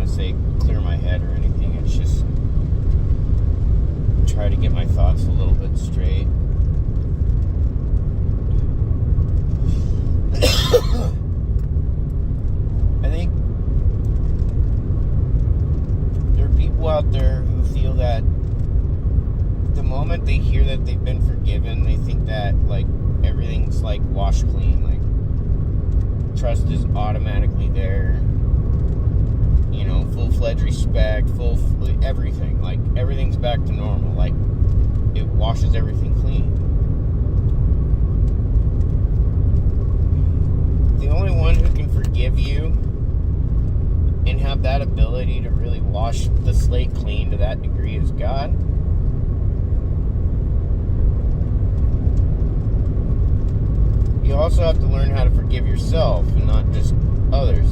want to say clear my head or anything. It's just try to get my thoughts a little bit straight. I think there are people out there who feel that the moment they hear that they've been forgiven, they think that like everything's like washed clean, like trust is automatically there, you know, full-fledged respect, everything, like everything's back to normal, like it washes everything clean. The only one who can forgive you and have that ability to really wash the slate clean to that degree is God. You also have to learn how to forgive yourself and not just others.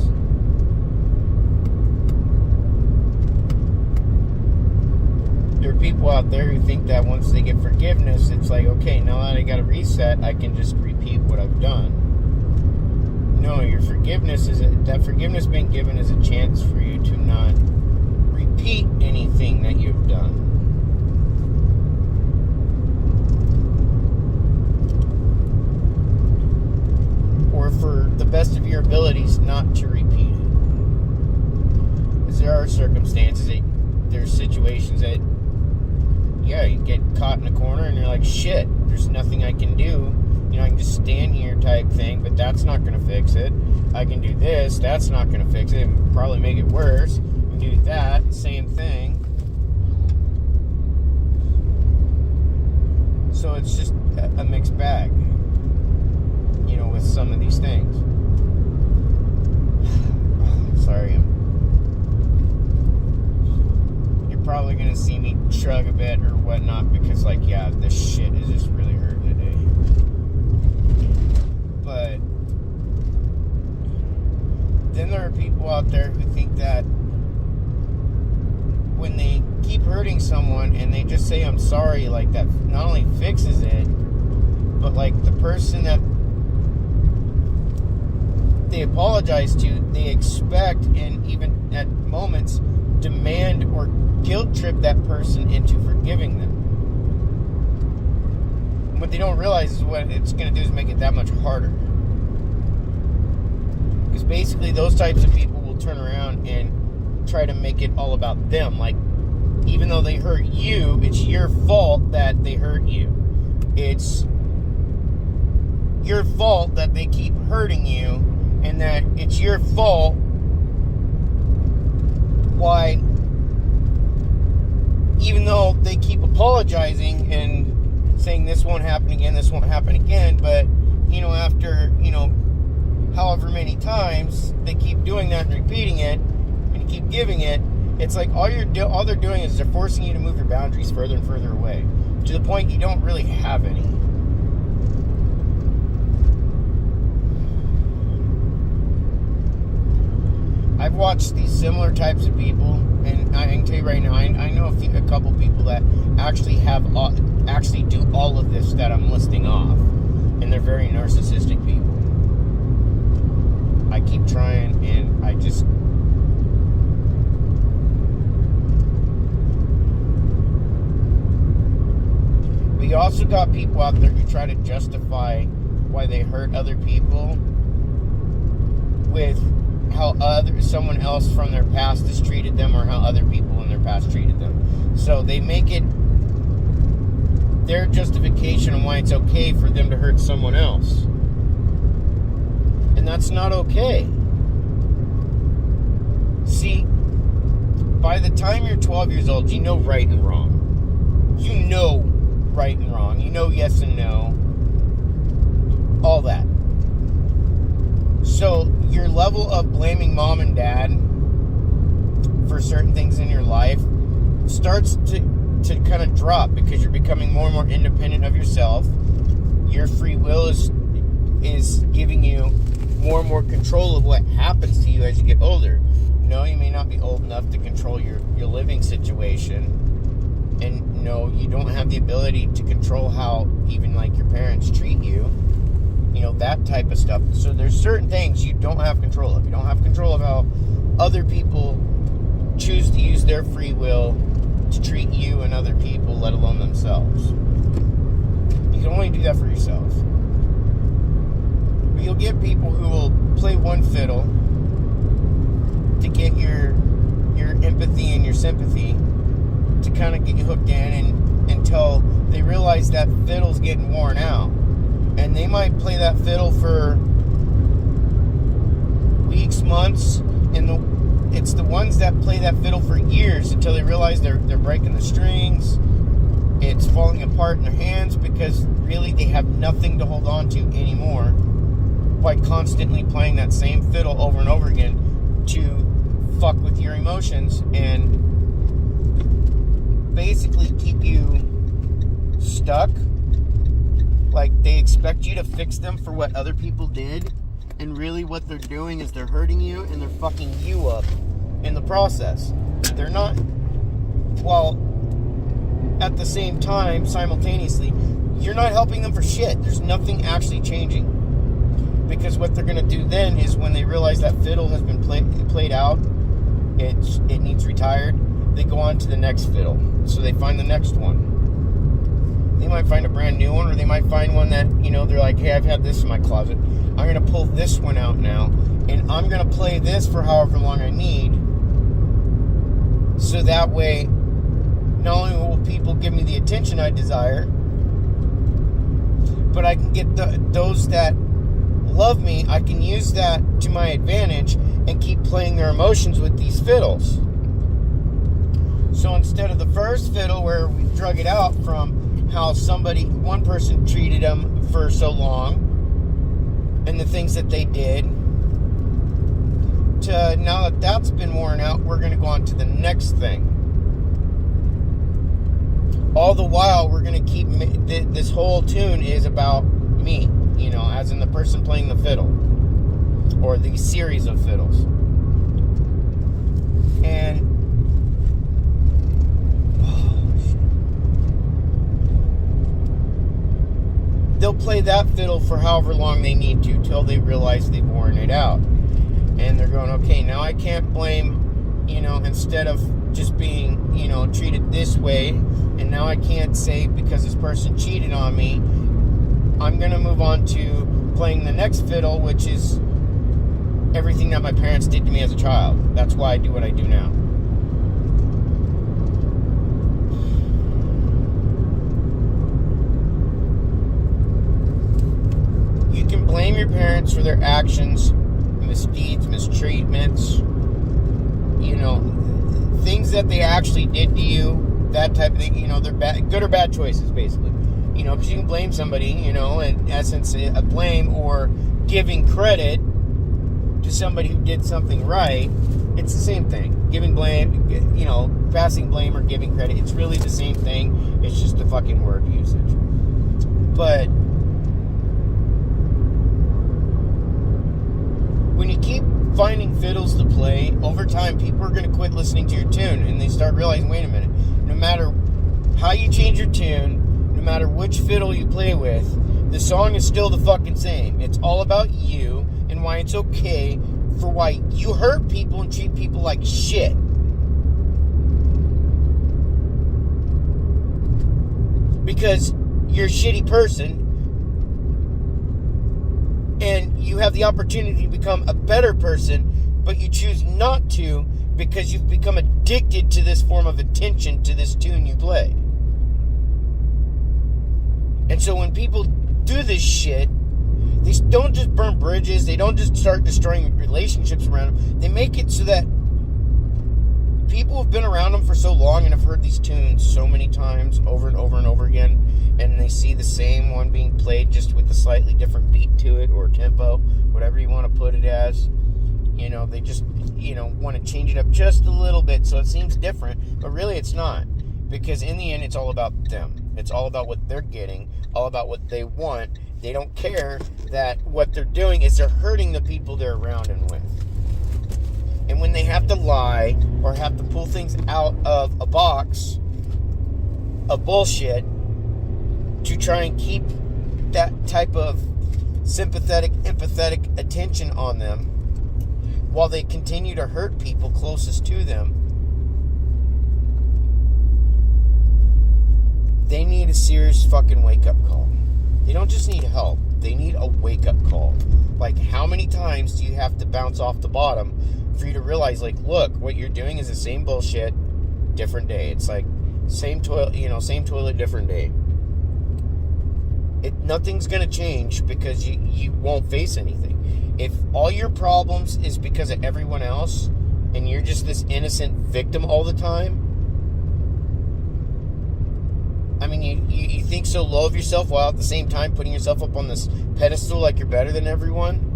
There are people out there who think that once they get forgiveness, it's like, okay, now that I got a reset, I can just repeat what I've done. No, your forgiveness that forgiveness being given is a chance for you to not repeat anything that you've done. Or for the best of your abilities not to repeat it. Because there are circumstances, there's situations that, yeah, you get caught in a corner and you're like, shit, there's nothing I can do. You know, I can just stand here type thing, but that's not going to fix it. I can do this, that's not going to fix it. It'll probably make it worse. I can do that, same thing. So it's just a mixed bag, you know, with some of these things. Sorry, you're probably going to see me shrug a bit or whatnot because, like, yeah, this shit is just really hurting today. But then there are people out there who think that when they keep hurting someone and they just say, I'm sorry, like that not only fixes it, but like the person that they apologize to, they expect and even at moments demand or guilt trip that person into forgiving them. And what they don't realize is what it's going to do is make it that much harder. Because basically those types of people will turn around and try to make it all about them. Like, even though they hurt you, it's your fault that they hurt you. It's your fault that they keep hurting you, and that it's your fault why, even though they keep apologizing and saying this won't happen again, but, you know, after, you know, however many times they keep doing that and repeating it and you keep giving it, it's like all they're doing is they're forcing you to move your boundaries further and further away to the point you don't really have any. I've watched these similar types of people, and I can tell you right now, I know a couple people that actually do all of this that I'm listing off, and they're very narcissistic people. I keep trying, and I just... But you also got people out there who try to justify why they hurt other people with how someone else from their past has treated them, or how other people in their past treated them. So they make it their justification on why it's okay for them to hurt someone else. And that's not okay. See, by the time you're 12 years old, you know right and wrong. You know right and wrong. You know yes and no. All that. So your level of blaming mom and dad for certain things in your life starts to kind of drop, because you're becoming more and more independent of yourself. Your free will is giving you more and more control of what happens to you as you get older. No, you may not be old enough to control your living situation. And no, you don't have the ability to control how even like your parents treat you. You know, that type of stuff. So there's certain things you don't have control of. You don't have control of how other people choose to use their free will to treat you and other people, let alone themselves. You can only do that for yourself. But you'll get people who will play one fiddle to get your empathy and your sympathy, to kind of get you hooked in, until they realize that fiddle's getting worn out. And they might play that fiddle for weeks, months, and it's the ones that play that fiddle for years until they realize they're breaking the strings, it's falling apart in their hands, because really they have nothing to hold on to anymore by constantly playing that same fiddle over and over again to fuck with your emotions and basically keep you stuck. Like, they expect you to fix them for what other people did, and really what they're doing is they're hurting you and they're fucking you up in the process. They're not, while at the same time, simultaneously, you're not helping them for shit. There's nothing actually changing. Because what they're going to do then is, when they realize that fiddle has been played out, it needs retired, they go on to the next fiddle. So they find the next one. They might find a brand new one, or they might find one that, they're like, hey, I've had this in my closet. I'm going to pull this one out now, and I'm going to play this for however long I need. So that way, not only will people give me the attention I desire, but I can get those that love me, I can use that to my advantage and keep playing their emotions with these fiddles. So instead of the first fiddle where we drug it out from how one person treated them for so long and the things that they did, to now that that's been worn out, we're going to go on to the next thing. All the while, we're going to keep, this whole tune is about me, as in the person playing the fiddle, or the series of fiddles. And they'll play that fiddle for however long they need to, till they realize they've worn it out. And they're going, okay, now I can't blame, instead of just being, treated this way, and now I can't say because this person cheated on me, I'm going to move on to playing the next fiddle, which is everything that my parents did to me as a child. That's why I do what I do now. You can blame your parents for their actions, misdeeds, mistreatments, things that they actually did to you, that type of thing. They're good or bad choices, basically. Because you can blame somebody, in essence, a blame, or giving credit to somebody who did something right. It's the same thing. Giving blame, passing blame or giving credit. It's really the same thing. It's just a fucking word usage. But when you keep finding fiddles to play, over time, people are going to quit listening to your tune, and they start realizing, wait a minute, no matter how you change your tune, no matter which fiddle you play with, the song is still the fucking same. It's all about you, and why it's okay for why you hurt people and treat people like shit. Because you're a shitty person, and you have the opportunity to become a better person, but you choose not to because you've become addicted to this form of attention to this tune you play. And so when people do this shit, they don't just burn bridges, they don't just start destroying relationships around them. They make it so that people have been around them for so long and have heard these tunes so many times over and over and over again, and they see the same one being played just with a slightly different beat to it, or tempo, whatever you want to put it as. They just, want to change it up just a little bit so it seems different, but really it's not. Because in the end, it's all about them. It's all about what they're getting, all about what they want. They don't care that what they're doing is they're hurting the people they're around and with. And when they have to lie or have to pull things out of a box of bullshit to try and keep that type of sympathetic, empathetic attention on them while they continue to hurt people closest to them, they need a serious fucking wake-up call. They don't just need help. They need a wake-up call. Like, how many times do you have to bounce off the bottom for you to realize, like, look, what you're doing is the same bullshit, different day. It's like, same toilet, different day. Nothing's going to change because you won't face anything. If all your problems is because of everyone else, and you're just this innocent victim all the time, I mean, you think so low of yourself while at the same time putting yourself up on this pedestal like you're better than everyone.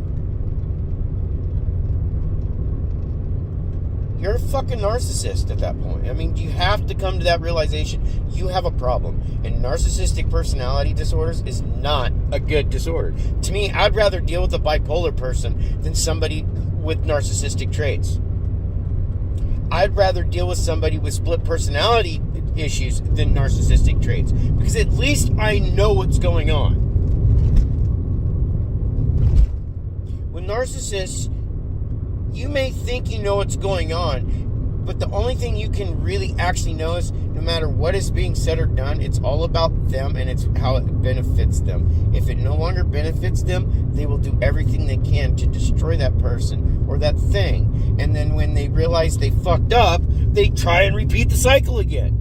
You're a fucking narcissist at that point. I mean, you have to come to that realization. You have a problem. And narcissistic personality disorders is not a good disorder. To me, I'd rather deal with a bipolar person than somebody with narcissistic traits. I'd rather deal with somebody with split personality issues than narcissistic traits, because at least I know what's going on. With narcissists, you may think you know what's going on, but the only thing you can really actually know is no matter what is being said or done, it's all about them and it's how it benefits them. If it no longer benefits them, they will do everything they can to destroy that person or that thing. And then when they realize they fucked up, they try and repeat the cycle again.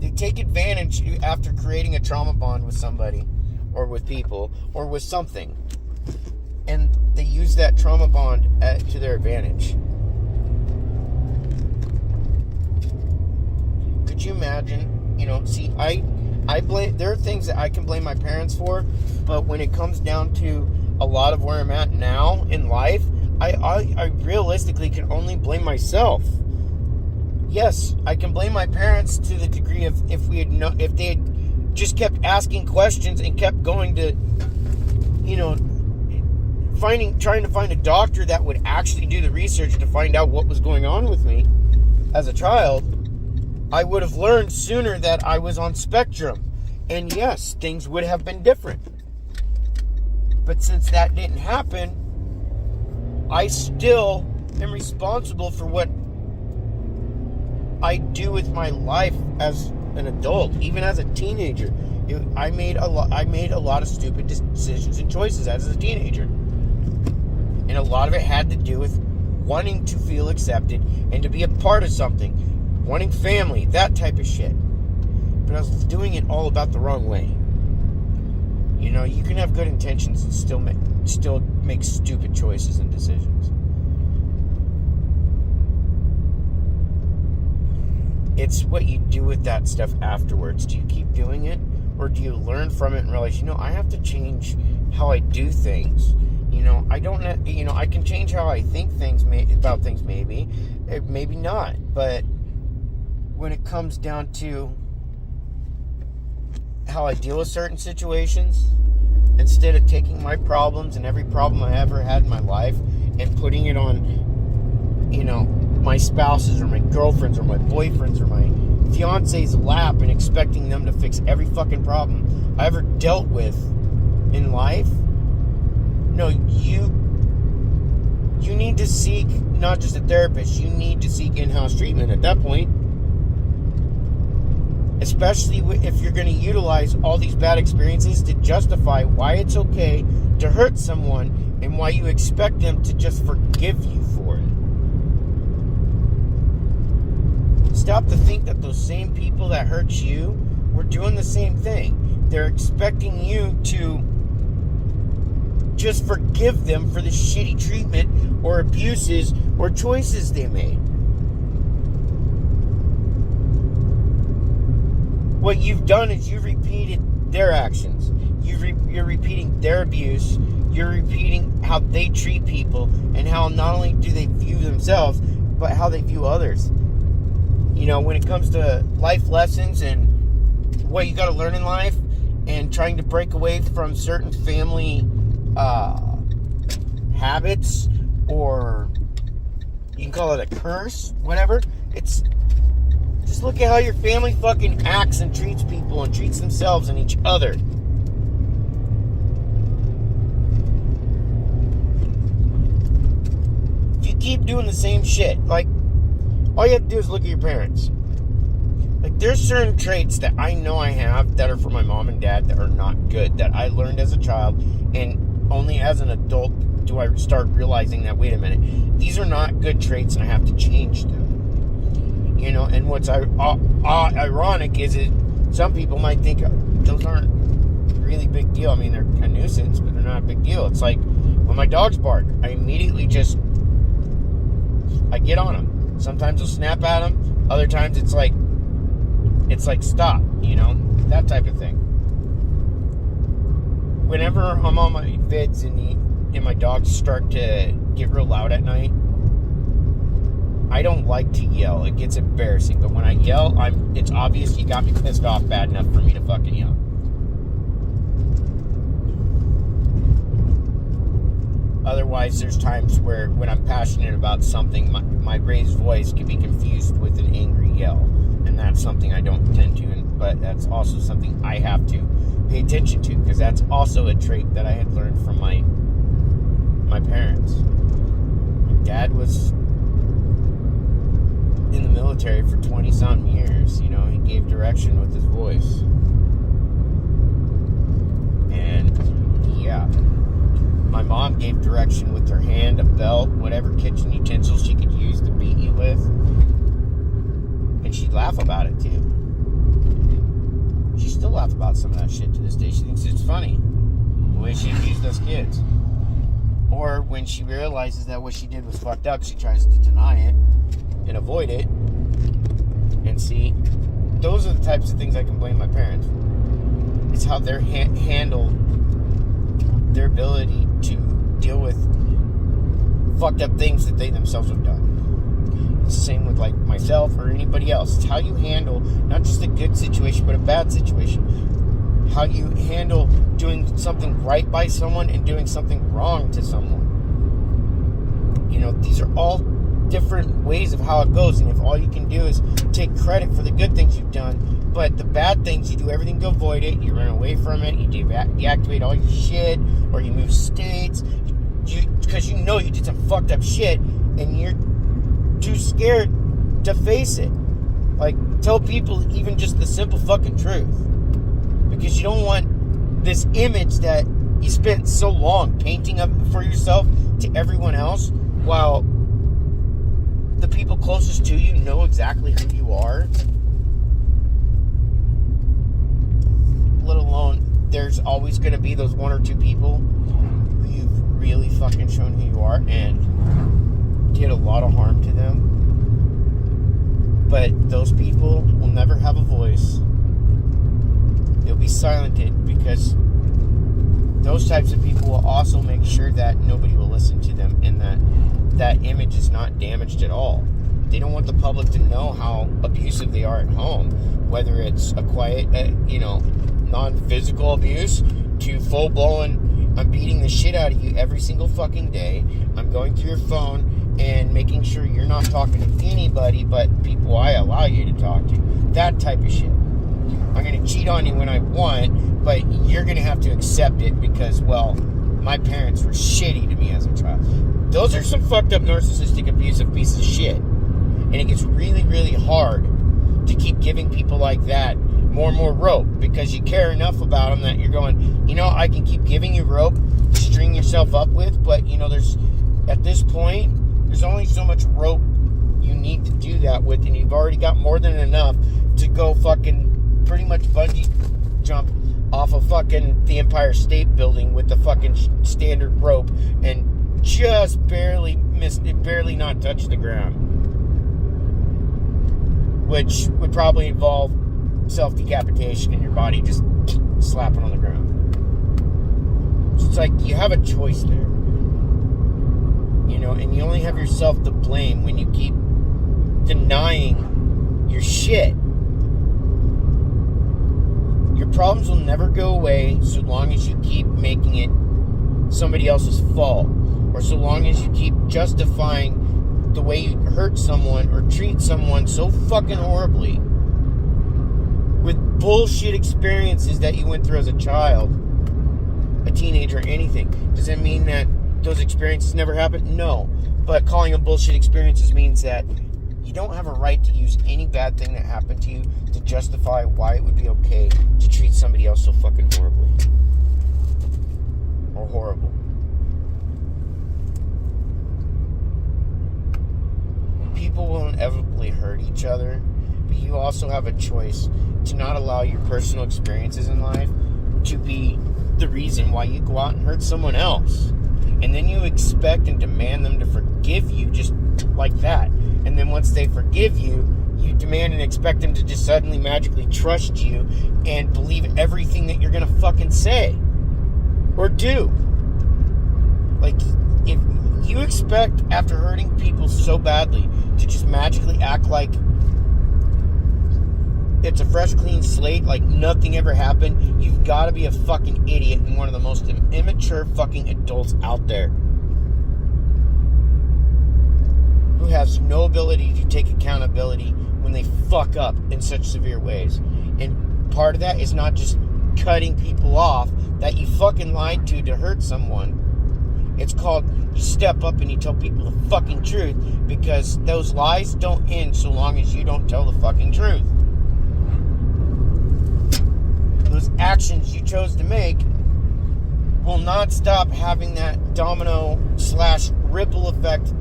They take advantage after creating a trauma bond with somebody or with people or with something. And they use that trauma bond to their advantage. Could you imagine? See, I blame. There are things that I can blame my parents for, but when it comes down to a lot of where I'm at now in life, I realistically can only blame myself. Yes, I can blame my parents to the degree of if they had just kept asking questions and kept going to, trying to find a doctor that would actually do the research to find out what was going on with me as a child, I would have learned sooner that I was on spectrum. And yes, things would have been different. But since that didn't happen, I still am responsible for what I do with my life as an adult, even as a teenager. I made a lot of stupid decisions and choices as a teenager. And a lot of it had to do with wanting to feel accepted and to be a part of something. Wanting family, that type of shit. But I was doing it all about the wrong way. You can have good intentions and still make stupid choices and decisions. It's what you do with that stuff afterwards. Do you keep doing it? Or do you learn from it and realize, I have to change how I do things. I can change how I think about things maybe not. But when it comes down to how I deal with certain situations, instead of taking my problems and every problem I ever had in my life and putting it on, my spouse's or my girlfriend's or my boyfriend's or my fiance's lap and expecting them to fix every fucking problem I ever dealt with in life. No, you need to seek not just a therapist, you need to seek in-house treatment at that point. Especially if you're going to utilize all these bad experiences to justify why it's okay to hurt someone and why you expect them to just forgive you for it. Stop to think that those same people that hurt you were doing the same thing. They're expecting you to just forgive them for the shitty treatment or abuses or choices they made. What you've done is you've repeated their actions. You're repeating their abuse. You're repeating how they treat people and how not only do they view themselves, but how they view others. When it comes to life lessons and what you got to learn in life and trying to break away from certain family habits, or you can call it a curse, whatever. It's just look at how your family fucking acts and treats people and treats themselves and each other. If you keep doing the same shit, like, all you have to do is look at your parents. there's certain traits that I know I have that are from my mom and dad that are not good, that I learned as a child, and only as an adult do I start realizing that, wait a minute, these are not good traits and I have to change them. You know, and what's ironic is it, some people might think those aren't really big deal. I mean, they're a nuisance, but they're not a big deal. It's like when my dogs bark, I immediately I get on them. Sometimes I'll snap at them. Other times it's like stop, you know, that type of thing. Whenever I'm on my vids and my dogs start to get real loud at night, I don't like to yell. It gets embarrassing. But when I yell, it's obvious you got me pissed off bad enough for me to fucking yell. Otherwise, there's times where when I'm passionate about something, my raised voice can be confused with an angry yell. And that's something I don't tend to. But that's also something I have to pay attention to, because that's also a trait that I had learned from my parents. My dad was in the military for 20-something years. You know, he gave direction with his voice. And, yeah. My mom gave direction with her hand, a belt, whatever kitchen utensils she could use to beat you with. And she'd laugh about it, too. She still laughs about some of that shit to this day. She thinks it's funny, the way she abused those kids. Or when she realizes that what she did was fucked up, she tries to deny it and avoid it. And see, those are the types of things I can blame my parents for. It's how they're handle their ability to deal with fucked up things that they themselves have done. It's the same with like myself or anybody else. It's how you handle not just a good situation but a bad situation. How you handle doing something right by someone and doing something wrong to someone. You know, these are all different ways of how it goes, and if all you can do is take credit for the good things you've done, but the bad things, you do everything to avoid it, you run away from it, you deactivate all your shit, or you move states, because you know you did some fucked up shit, and you're too scared to face it. Like, tell people even just the simple fucking truth, because you don't want this image that you spent so long painting up for yourself to everyone else, while the people closest to you know exactly who you are. Let alone, there's always going to be those one or two people who you've really fucking shown who you are and did a lot of harm to them. But those people will never have a voice. They'll be silenced, because those types of people will also make sure that nobody will listen to them, and that image is not damaged at all. They don't want the public to know how abusive they are at home, whether it's a quiet, non-physical abuse to full-blown, I'm beating the shit out of you every single fucking day. I'm going through your phone and making sure you're not talking to anybody but people I allow you to talk to. That type of shit. I'm going to cheat on you when I want, but you're going to have to accept it because, well, my parents were shitty to me as a child. Those are some fucked up, narcissistic, abusive pieces of shit. And it gets really, really hard to keep giving people like that more and more rope, because you care enough about them that you're going, I can keep giving you rope to string yourself up with, but, at this point, there's only so much rope you need to do that with, and you've already got more than enough to go fucking pretty much bungee jump off of fucking the Empire State Building with the fucking standard rope and just barely not touch the ground, which would probably involve self-decapitation and your body just slapping on the ground. So it's like you have a choice there, and you only have yourself to blame when you keep denying your shit. Your problems will never go away so long as you keep making it somebody else's fault, or so long as you keep justifying the way you hurt someone or treat someone so fucking horribly with bullshit experiences that you went through as a child, a teenager, anything. Does that mean that those experiences never happened? No. But calling them bullshit experiences means that You don't have a right to use any bad thing that happened to you to justify why it would be okay to treat somebody else so fucking horribly. Or horrible. People will inevitably hurt each other, but you also have a choice to not allow your personal experiences in life to be the reason why you go out and hurt someone else. And then you expect and demand them to forgive you just like that. And then once they forgive you, you demand and expect them to just suddenly magically trust you and believe everything that you're going to fucking say or do. Like, if you expect, after hurting people so badly, to just magically act like it's a fresh, clean slate, like nothing ever happened, you've got to be a fucking idiot and one of the most immature fucking adults out there who has no ability to take accountability when they fuck up in such severe ways. And part of that is not just cutting people off that you fucking lied to hurt someone. It's called, you step up and you tell people the fucking truth, because those lies don't end so long as you don't tell the fucking truth. Those actions you chose to make will not stop having that domino / ripple effect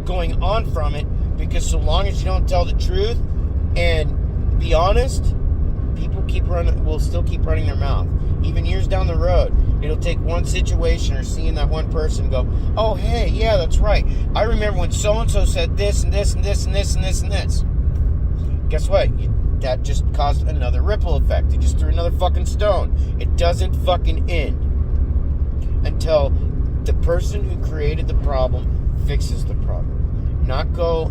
going on from it, because so long as you don't tell the truth and be honest, people will still keep running their mouth. Even years down the road, it'll take one situation or seeing that one person go, oh, hey, yeah, that's right. I remember when so-and-so said this and this and this and this and this and this. Guess what? That just caused another ripple effect. It just threw another fucking stone. It doesn't fucking end until the person who created the problem fixes the problem. Not go,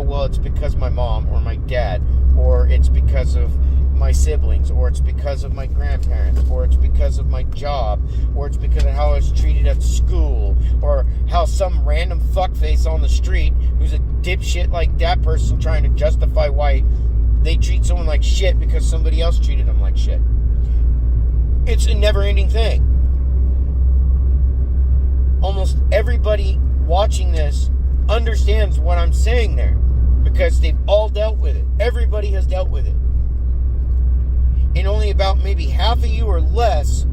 well, it's because my mom or my dad, or it's because of my siblings, or it's because of my grandparents, or it's because of my job, or it's because of how I was treated at school, or how some random fuckface on the street who's a dipshit like that person trying to justify why they treat someone like shit because somebody else treated them like shit. It's a never-ending thing. Almost everybody watching this understands what I'm saying there, because they've all dealt with it. Everybody has dealt with it. And only about maybe half of you or less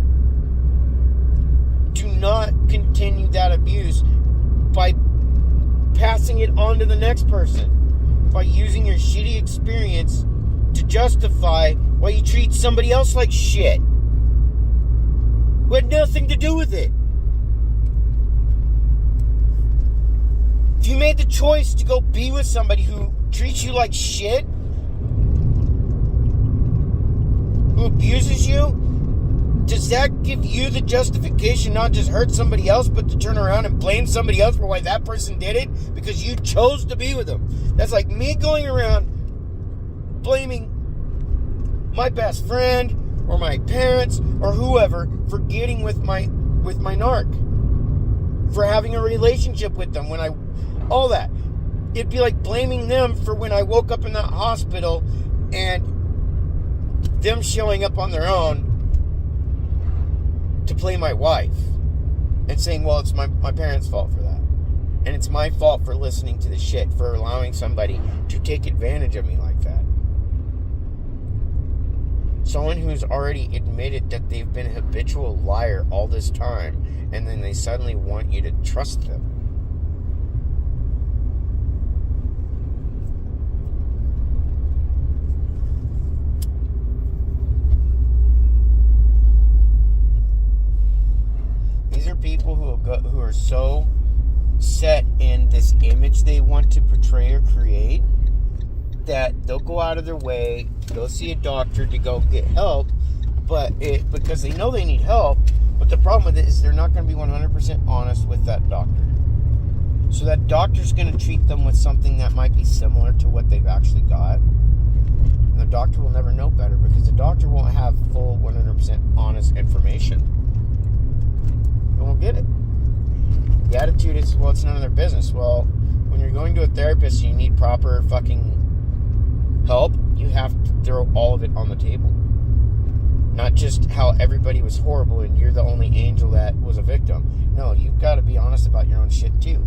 do not continue that abuse by passing it on to the next person, by using your shitty experience to justify why you treat somebody else like shit who had nothing to do with it. If you made the choice to go be with somebody who treats you like shit, who abuses you, does that give you the justification not just hurt somebody else, but to turn around and blame somebody else for why that person did it because you chose to be with them? That's like me going around blaming my best friend or my parents or whoever for getting with my narc, for having a relationship with them, all that. It'd be like blaming them for when I woke up in that hospital and them showing up on their own to play my wife and saying, well, it's my parents' fault for that. And it's my fault for listening to the shit, for allowing somebody to take advantage of me like that. Someone who's already admitted that they've been a habitual liar all this time, and then they suddenly want you to trust them. These are people who are so set in this image they want to portray or create that they'll go out of their way, go see a doctor to go get help, because they know they need help. But the problem with it is they're not going to be 100% honest with that doctor. So that doctor's going to treat them with something that might be similar to what they've actually got. And the doctor will never know better, because the doctor won't have full 100% honest information. They won't get it. The attitude is, well, it's none of their business. Well, when you're going to a therapist and you need proper fucking help, you have to throw all of it on the table. Not just how everybody was horrible and you're the only angel that was a victim. No, you've got to be honest about your own shit too.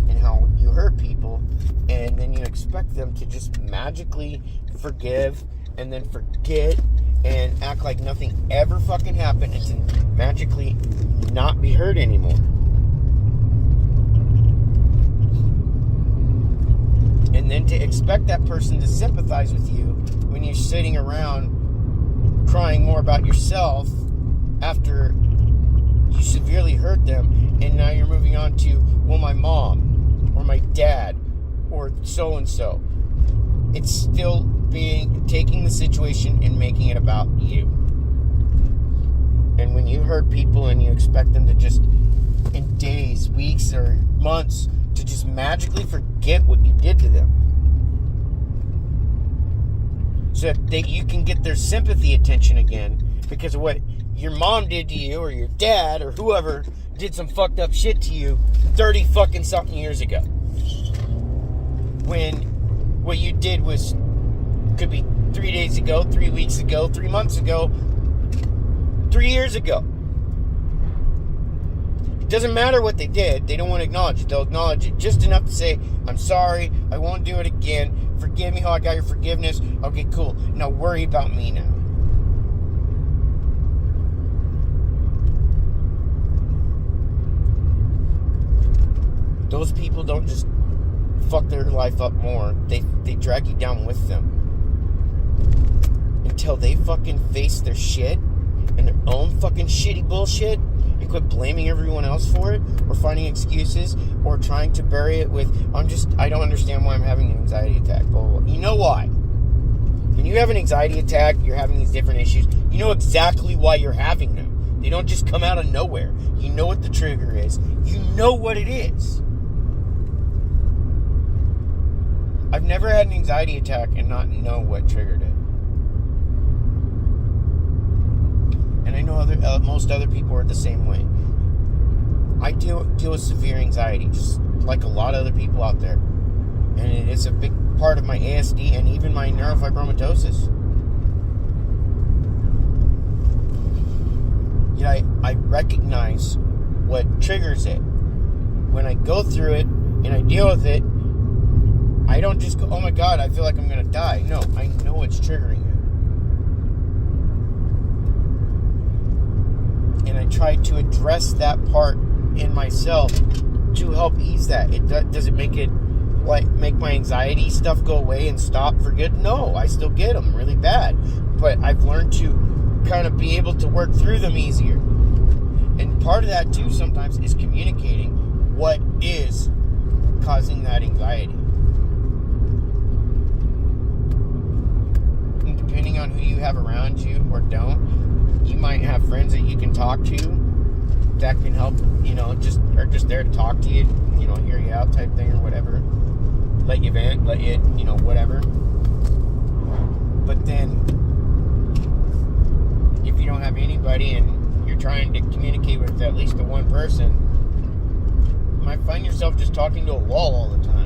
And how you hurt people, and then you expect them to just magically forgive and then forget and act like nothing ever fucking happened and to magically not be hurt anymore. And then to expect that person to sympathize with you when you're sitting around crying more about yourself after you severely hurt them, and now you're moving on to, well, my mom or my dad or so-and-so. It's still taking the situation and making it about you. And when you hurt people and you expect them to just, in days, weeks, or months, to just magically forget what you did to them, so that you can get their sympathy attention again because of what your mom did to you, or your dad, or whoever did some fucked up shit to you 30 fucking something years ago. When what you did could be 3 days ago, 3 weeks ago, 3 months ago, 3 years ago. It doesn't matter what they did. They don't want to acknowledge it. They'll acknowledge it just enough to say, I'm sorry, I won't do it again. Forgive me. Oh, I got your forgiveness. Okay, cool. Now worry about me now. Those people don't just fuck their life up more. They drag you down with them. Until they fucking face their shit and their own fucking shitty bullshit and quit blaming everyone else for it, or finding excuses, or trying to bury it with, I don't understand why I'm having an anxiety attack. Blah, blah, blah. You know why? When you have an anxiety attack, you're having these different issues, you know exactly why you're having them. They don't just come out of nowhere. You know what the trigger is. You know what it is. I've never had an anxiety attack and not know what triggered it. And I know most other people are the same way. I deal with severe anxiety, just like a lot of other people out there. And it is a big part of my ASD and even my neurofibromatosis. Yet I recognize what triggers it. When I go through it and I deal with it, I don't just go, oh my God, I feel like I'm going to die. No, I know it's triggering it. And I try to address that part in myself to help ease that. Does it make it, make my anxiety stuff go away and stop for good? No, I still get them really bad. But I've learned to kind of be able to work through them easier. And part of that too sometimes is communicating what is causing that anxiety. Depending on who you have around you or don't, you might have friends that you can talk to that can help, are just there to talk to you, hear you out type thing or whatever. Let you vent, whatever. But then, if you don't have anybody and you're trying to communicate with at least the one person, you might find yourself just talking to a wall all the time.